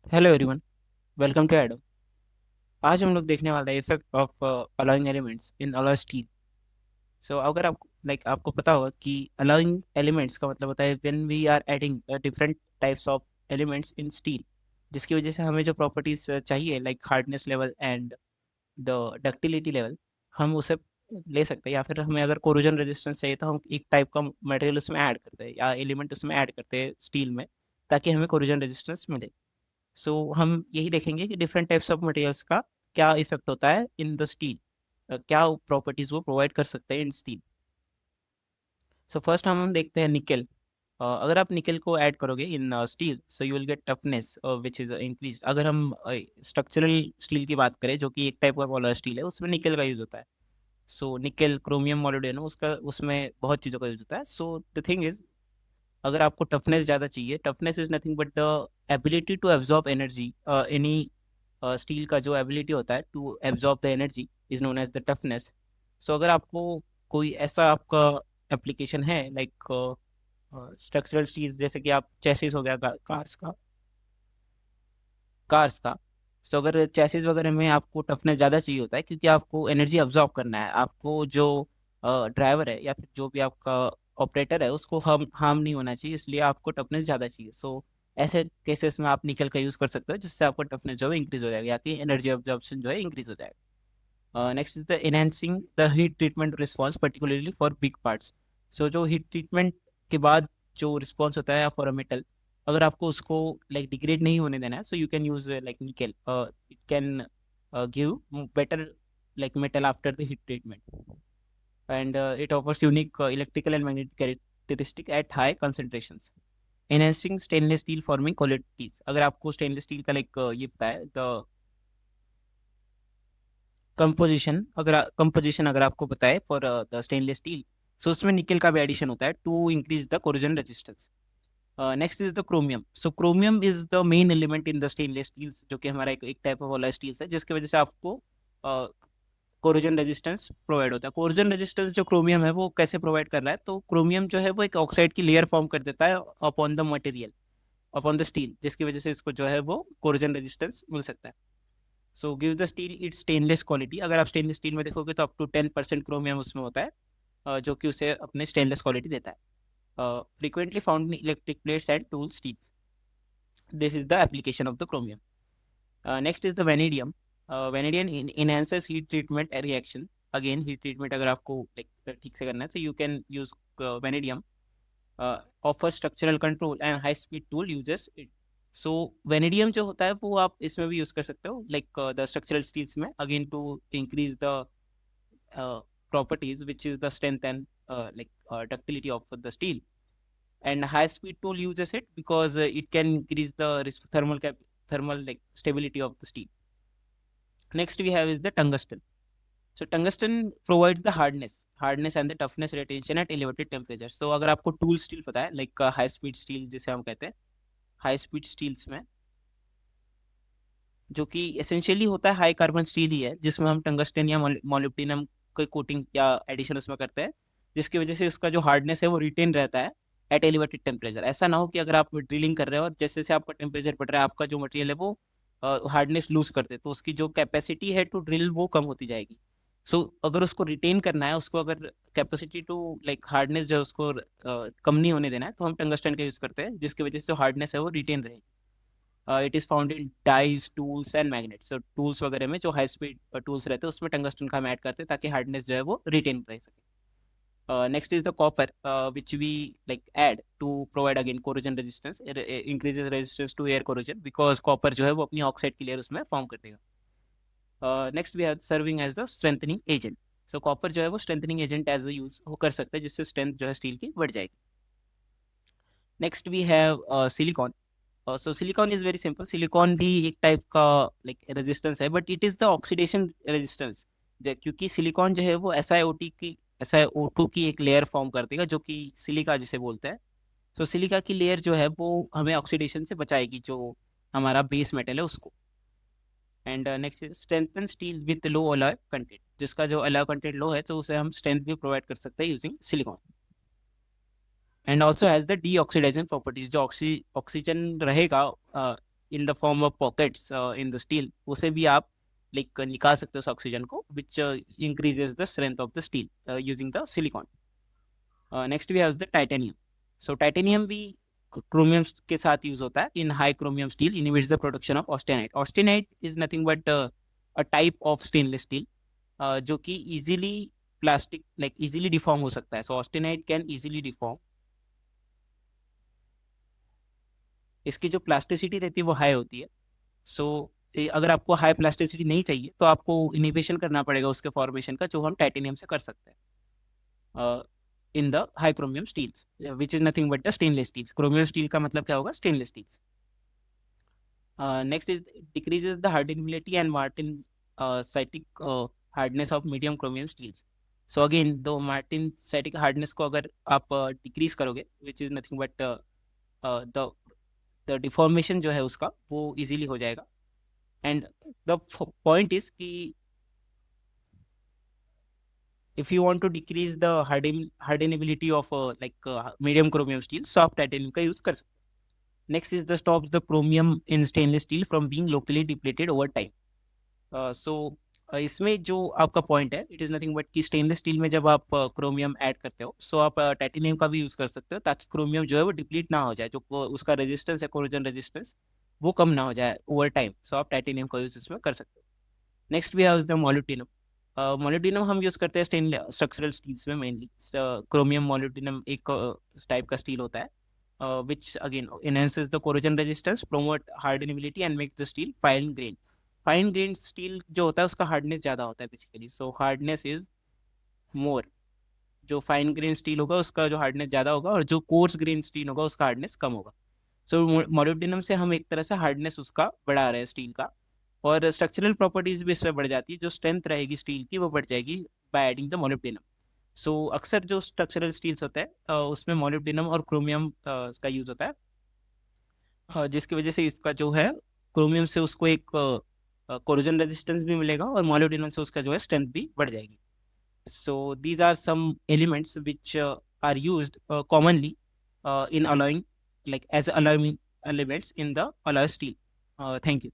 Hello everyone, welcome to Adam. आज हम लोग देखने वाले हैं effect of alloying elements in alloy steel. So अगर आप आपको पता होगा कि अलाइंग एलिमेंट्स का मतलब होता है when we are adding different types of elements in steel, जिसकी वजह से हमें जो प्रॉपर्टीज चाहिए like hardness level and the ductility level, हम उसे ले सकते हैं। या फिर हमें अगर कोरोजन रेजिस्टेंस चाहिए तो हम एक टाइप का मटेरियल उसमें ऐड करते हैं या एलिमेंट उसमें ऐड करते हैं स्टील में, ताकि हमें कोरोजन रेजिस्टेंस मिले। सो हम यही देखेंगे कि डिफरेंट टाइप्स ऑफ मटेरियल्स का क्या इफेक्ट होता है इन द स्टील, क्या प्रॉपर्टीज वो प्रोवाइड कर सकते हैं इन स्टील। सो फर्स्ट हम देखते हैं निकेल। अगर आप निकेल को ऐड करोगे in steel, so you will get toughness which is increase. अगर हम स्ट्रक्चरल स्टील की बात करें, जो कि एक टाइप का पॉलर स्टील है, उसमें निकेल का यूज होता है। सो निकेल, क्रोमियम, मोलिब्डेनम, उसका उसमें बहुत चीज़ों का यूज होता है। सो द थिंग इज, अगर आपको टफनेस ज़्यादा चाहिए, toughness is nothing but the ability to absorb energy. Any steel का जो एबिलिटी होता है to absorb the energy is known as the toughness. So अगर आपको कोई ऐसा आपका एप्लीकेशन है लाइक स्ट्रक्चरल स्टील, जैसे कि आप चेसिस हो गया कार्स का। सो अगर चेसिस वगैरह में आपको टफनेस ज़्यादा चाहिए होता है, क्योंकि आपको एनर्जी अब्जॉर्ब करना है, आपको जो ड्राइवर है या फिर जो भी आपका ऑपरेटर है उसको हार्म नहीं होना चाहिए, इसलिए आपको टफनेस ज़्यादा चाहिए। सो ऐसे केसेस में आप निकल का यूज़ कर सकते हो, जिससे आपका टफनेस जो है इंक्रीज हो जाएगा, या कि एनर्जी अब्जॉर्प्शन जो है इंक्रीज हो जाएगा। Next is the enhancing the heat treatment response particularly for big parts. So जो हीट ट्रीटमेंट के बाद जो रिस्पॉन्स होता है फॉर अ मेटल, अगर आपको उसको डिग्रेड नहीं होने देना है, so you can use nickel. It can give better metal after the heat treatment, and it offers unique electrical and magnetic characteristic at high concentrations, enhancing stainless steel forming qualities। अगर आपको stainless steel का ये पता है the composition अगर आपको पता है for the stainless steel, so उसमें निकल का भी एडिशन होता है to increase the corrosion resistance. Next is the chromium. So chromium is the main element in the stainless steels, जो कि हमारा एक टाइप ऑफ वाला स्टील्स है, जिसकी वजह से आपको कोरोजन रेजिस्टेंस प्रोवाइड होता है। कोरोजन रेजिस्टेंस जो क्रोमियम है वो कैसे प्रोवाइड कर रहा है, तो क्रोमियम जो है वो एक ऑक्साइड की लेयर फॉर्म कर देता है upon the material, upon the steel, जिसकी वजह से इसको जो है वो कोरोजन रेजिस्टेंस मिल सकता है। So give the steel it's stainless quality. अगर आप स्टेनलेस स्टील में देखोगे तो अप टू 10% क्रोमियम उसमें होता है, जो कि उसे अपने स्टेनलेस क्वालिटी देता है। Frequently found in electric plates and tool steels, this is the application of the chromium. Next is the vanadium. Vanadium enhances heat treatment reaction। Again heat treatment अगर आपको ठीक से करना है, तो you can use vanadium. Offer structural control and high speed tool uses it. So vanadium जो होता है वो आप इसमें भी यूज कर सकते हो, द स्ट्रक्चरल स्टील्स में, again to increase the properties which is the strength and ductility of the steel. And high speed tool uses it because it can increase the thermal stability of the steel. Next we have is the tungsten. So tungsten provides the hardness and the toughness retention at elevated temperature. So अगर आपको tool steel पता है, high speed steel जिसे हम कहते हैं, high speed steels में जो कि एसेंशियली होता है हाई कार्बन स्टील ही है, जिसमें हम टंगस्टन या मोलिब्डेनम कोई कोटिंग या एडिशन उसमें करते हैं, जिसकी वजह से उसका जो हार्डनेस है वो रिटेन रहता है एट एलिवेटेड टेम्परेचर। ऐसा ना हो कि अगर आप ड्रिलिंग कर रहे हो और जैसे जैसे आपका टेम्परेचर बढ़ रहा है, आपका जो मटेरियल है वो हार्डनेस लूज कर दे, तो उसकी जो कैपेसिटी है टू ड्रिल वो कम होती जाएगी। सो अगर उसको रिटेन करना है, उसको अगर कैपेसिटी टू हार्डनेस जो है उसको कम नहीं होने देना है, तो हम टंगस्टन का यूज करते हैं, जिसकी वजह से जो हार्डनेस है वो रिटेन रहेगी। It is found in dies, tools and magnets. तो टूल्स वगैरह में जो हाई स्पीड टूल्स रहते हैं उसमें टंगस्टन का हम ऐड करते हैं, ताकि हार्डनेस जो है वो रिटेन रह सके। Next is the copper, which we add to provide again corrosion resistance, increases resistance to air corrosion, because copper जो है वो अपनी ऑक्साइड की लेयर उसमें फॉर्म कर देगा। Next we have serving as the strengthening agent. So copper जो है वो स्ट्रेंथनिंग एजेंट एज यूज वो कर सकते हैं, जिससे स्ट्रेंथ जो है स्टील की बढ़ जाएगी। Next we have silicon. So silicon is very simple. Silicon भी एक टाइप का रेजिस्टेंस है, but it is the oxidation resistance, क्योंकि सिलिकॉन जो है वो SiO2 की एक लेयर फॉर्म कर देगा, जो कि सिलिका जिसे बोलते हैं। सो सिलिका की लेयर जो है वो हमें ऑक्सीडेशन से बचाएगी, जो हमारा बेस मेटल है उसको। And next strengthen steel with low alloy content, जिसका जो अलॉय कंटेंट लो है, तो उसे हम स्ट्रेंथ भी प्रोवाइड कर सकते हैं using silicon. And also has the deoxidising properties. जो ऑक्सीजन रहेगा in the form of pockets in the steel, उसे भी आप लाइक निकाल सकते हो उस ऑक्सीजन को, which increases the strength of the steel using the silicon. Next we have the titanium. So titanium भी क्रोमियम के साथ यूज होता है in high chromium steel, inhibits the production of austenite. Austenite is nothing but a type of stainless steel जो कि easily plastic like easily deform हो सकता है. So austenite can easily deform. इसकी जो प्लास्टिसिटी रहती है वो हाई होती है. सो अगर आपको हाई प्लास्टिसिटी नहीं चाहिए तो आपको इनिबिशन करना पड़ेगा उसके फॉर्मेशन का, जो हम टाइटेनियम से कर सकते हैं in the high chromium steels, which is nothing but the stainless steels. Chromium steel का मतलब क्या होगा? Stainless steels. Next is decreases the hardenability and martensitic hardness of medium chromium steels. So again दो martensitic hardness को अगर आप decrease करोगे, which is nothing but the deformation जो है उसका वो इजीली हो जाएगा. एंड द पॉइंट इज कि if you want to decrease the hardenability of medium chromium steel, so आप टाइटेनियम का यूज कर सकते हो. Next is the stops the chromium in stainless steel from being locally depleted over time. So इसमें जो आपका point है, it is nothing but कि स्टेनलेस स्टील में जब आप क्रोमियम ऐड करते हो, सो आप टाइटेनियम का भी यूज कर सकते हो, ताकि क्रोमियम जो है वो डिप्लीट ना हो जाए, जो उसका रेजिस्टेंस है, कोरोजन रेजिस्टेंस, वो कम ना हो जाए ओवर टाइम. सो आप टाइटेनियम का यूज इसमें कर सकते हो. Next we have the molybdenum. Molybdenum हम यूज करते हैं स्ट्रक्चरल स्टील्स में मेनली. क्रोमियम मोलिब्डेनम एक टाइप का स्टील होता है which again enhances the corrosion resistance, promote hardenability and make the steel fine grain. Fine grain steel जो होता है उसका हार्डनेस ज़्यादा होता है basically. So hardness is more. जो फाइन ग्रेन स्टील होगा उसका जो हार्डनेस ज़्यादा होगा, और जो कोर्स ग्रेन स्टील होगा उसका हार्डनेस कम होगा. सो मोलिब्डेनम से हम एक तरह से हार्डनेस उसका बढ़ा रहे हैं स्टील का, और स्ट्रक्चरल प्रॉपर्टीज भी इसमें बढ़ जाती है. जो स्ट्रेंथ रहेगी स्टील की वो बढ़ जाएगी बाय एडिंग द मोलिब्डेनम. सो अक्सर जो स्ट्रक्चरल स्टील्स होते हैं उसमें मोलिब्डेनम और क्रोमियम का यूज होता है, जिसकी वजह से इसका जो है क्रोमियम से उसको एक कोरोजन रेजिस्टेंस भी मिलेगा, और मोलिब्डेनम से उसका जो है स्ट्रेंथ भी बढ़ जाएगी. So these are some elements which are used commonly in allowing like as allowing elements in the alloy steel. Thank you.